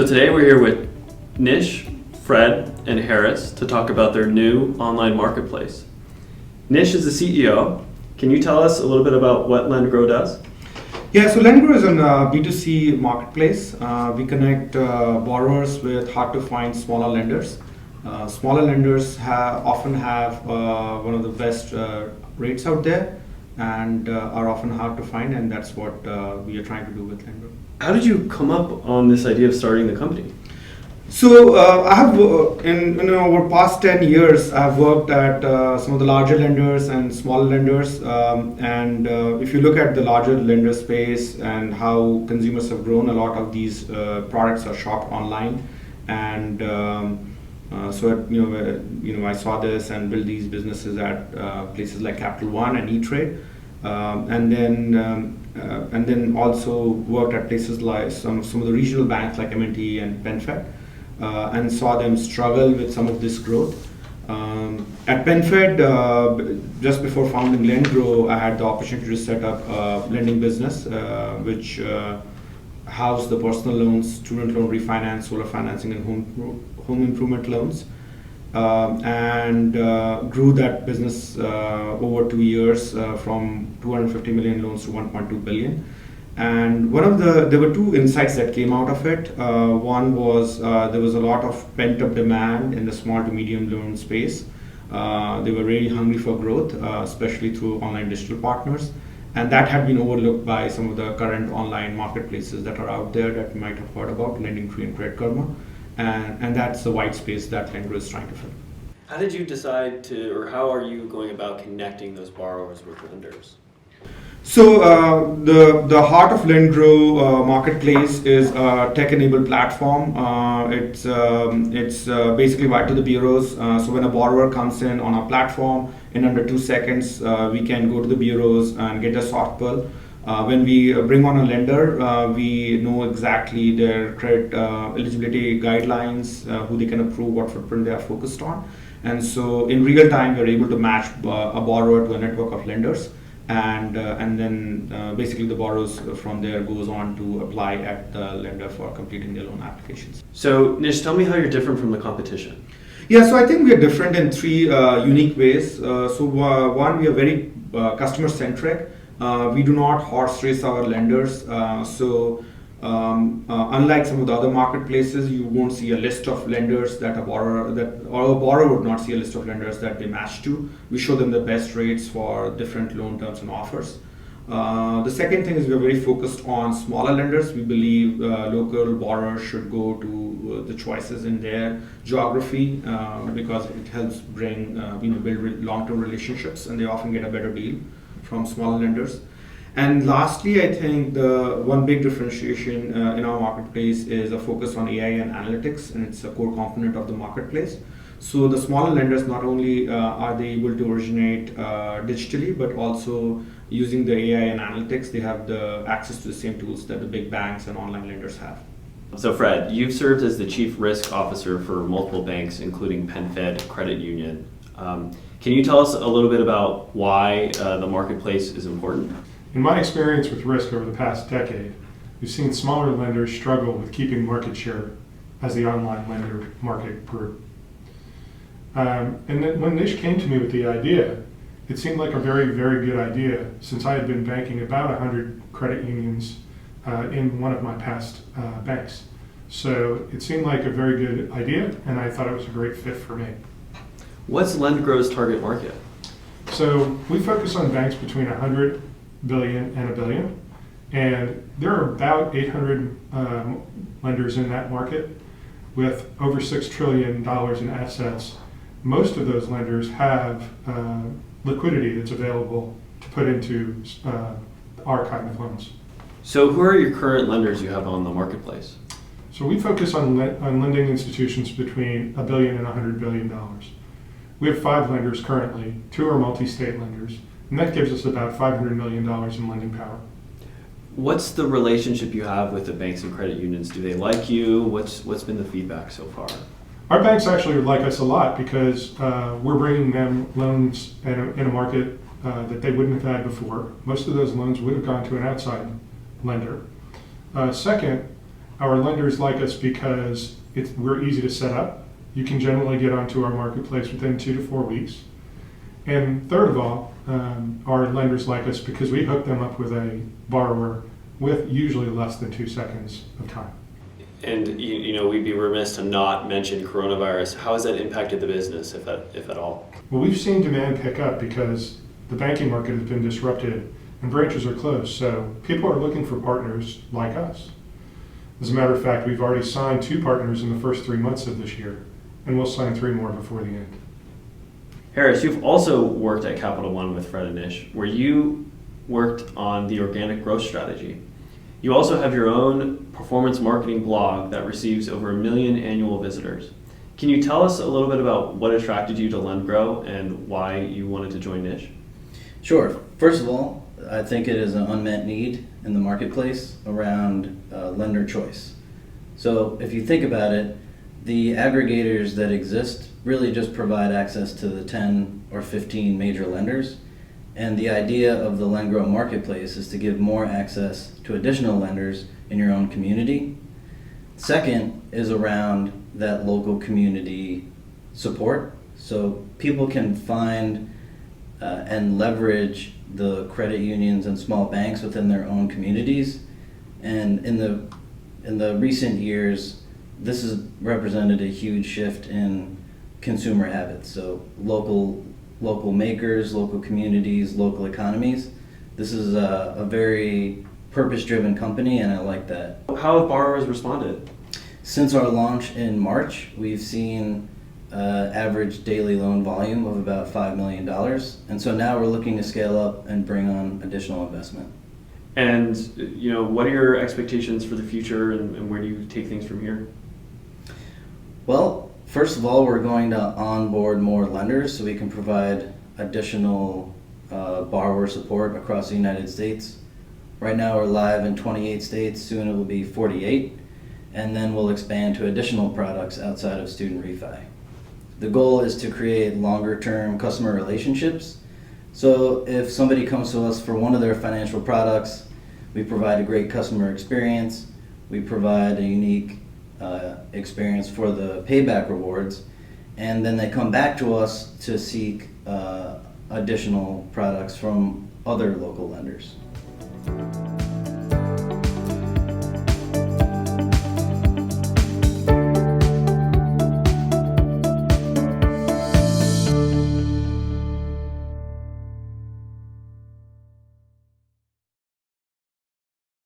So today we're here with Nish, Fred, and Harris to talk about their new online marketplace. Nish is the CEO. Can you tell us a little bit about what LendGrow does? Yeah, so LendGrow is a B2C marketplace. We connect borrowers with hard-to-find smaller lenders. Smaller lenders often have one of the best rates out there and are often hard to find, and that's what we are trying to do with LendGrow. How did you come up on this idea of starting the company? So I have, over past 10 years, I've worked at some of the larger lenders and smaller lenders. If you look at the larger lender space and how consumers have grown, a lot of these products are shopped online. And I saw this and built these businesses at places like Capital One and E-Trade. And then also worked at places like some of the regional banks like M&T and PenFed. And saw them struggle with some of this growth. At PenFed, just before founding LendGrow, I had the opportunity to set up a lending business, which housed the personal loans, student loan refinance, solar financing, and home improvement loans, and grew that business over 2 years from 250 million loans to 1.2 billion. And there were two insights that came out of it. One was there was a lot of pent-up demand in the small to medium loan space. They were really hungry for growth, especially through online digital partners. And that had been overlooked by some of the current online marketplaces that are out there that you might have heard about, LendingTree and Credit Karma. And that's the white space that LendGrow is trying to fill. How did you decide or how are you going about connecting those borrowers with lenders? So the heart of LendGrow marketplace is a tech-enabled platform. It's basically right to the bureaus. So when a borrower comes in on our platform, in under 2 seconds, we can go to the bureaus and get a soft pull. When we bring on a lender, we know exactly their credit eligibility guidelines, who they can approve, what footprint they are focused on. And so in real time, we're able to match a borrower to a network of lenders. And then basically the borrowers from there goes on to apply at the lender for completing their loan applications. So Nish, tell me how you're different from the competition. Yeah, so I think we are different in three unique ways. One, we are very customer centric. We do not horse race our lenders. Unlike some of the other marketplaces, you won't see a list of lenders or a borrower would not see a list of lenders that they match to. We show them the best rates for different loan terms and offers. The second thing is we're very focused on smaller lenders. We believe local borrowers should go to the choices in their geography because it helps build long-term relationships, and they often get a better deal from smaller lenders. And lastly, I think the one big differentiation in our marketplace is a focus on AI and analytics, and it's a core component of the marketplace. So the smaller lenders, not only are they able to originate digitally, but also using the AI and analytics, they have the access to the same tools that the big banks and online lenders have. So Fred, you've served as the Chief Risk Officer for multiple banks, including PenFed Credit Union. Can you tell us a little bit about why the marketplace is important? In my experience with risk over the past decade, we've seen smaller lenders struggle with keeping market share as the online lender market grew. And then when Nish came to me with the idea, it seemed like a very, very good idea since I had been banking about 100 credit unions in one of my past banks. So it seemed like a very good idea, and I thought it was a great fit for me. What's LendGrow's target market? So we focus on banks between 100 billion and $1 billion, and there are about 800 lenders in that market with over $6 trillion in assets. Most of those lenders have liquidity that's available to put into our kind of loans. So who are your current lenders you have on the marketplace? So we focus on lending institutions between $1 billion and $100 billion. We have 5 lenders currently, 2 are multi-state lenders, and that gives us about $500 million in lending power. What's the relationship you have with the banks and credit unions? Do they like you? What's been the feedback so far? Our banks actually like us a lot because we're bringing them loans in a market that they wouldn't have had before. Most of those loans would have gone to an outside lender. Second, Our lenders like us because we're easy to set up. You can generally get onto our marketplace within 2 to 4 weeks. And third of all, our lenders like us because we hook them up with a borrower with usually less than 2 seconds of time. And we'd be remiss to not mention coronavirus. How has that impacted the business, if at all? Well, we've seen demand pick up because the banking market has been disrupted and branches are closed. So people are looking for partners like us. As a matter of fact, we've already signed 2 partners in the first 3 months of this year, and we'll sign 3 more before the end. Harris, you've also worked at Capital One with Fred and Nish, where you worked on the organic growth strategy. You also have your own performance marketing blog that receives over 1 million annual visitors. Can you tell us a little bit about what attracted you to LendGrow and why you wanted to join Nish? Sure. First of all, I think it is an unmet need in the marketplace around lender choice. So if you think about it, the aggregators that exist really just provide access to the 10 or 15 major lenders. And the idea of the LendGrow marketplace is to give more access to additional lenders in your own community. Second is around that local community support. So people can find and leverage the credit unions and small banks within their own communities. And in the recent years, this has represented a huge shift in consumer habits. So local makers, local communities, local economies. This is a very purpose-driven company, and I like that. How have borrowers responded? Since our launch in March, we've seen average daily loan volume of about $5 million. And so now we're looking to scale up and bring on additional investment. And what are your expectations for the future, and where do you take things from here? Well, first of all, we're going to onboard more lenders so we can provide additional borrower support across the United States. Right now we're live in 28 states, soon it will be 48, and then we'll expand to additional products outside of student refi. The goal is to create longer-term customer relationships. So if somebody comes to us for one of their financial products, we provide a great customer experience, we provide a unique experience for the payback rewards, and then they come back to us to seek additional products from other local lenders.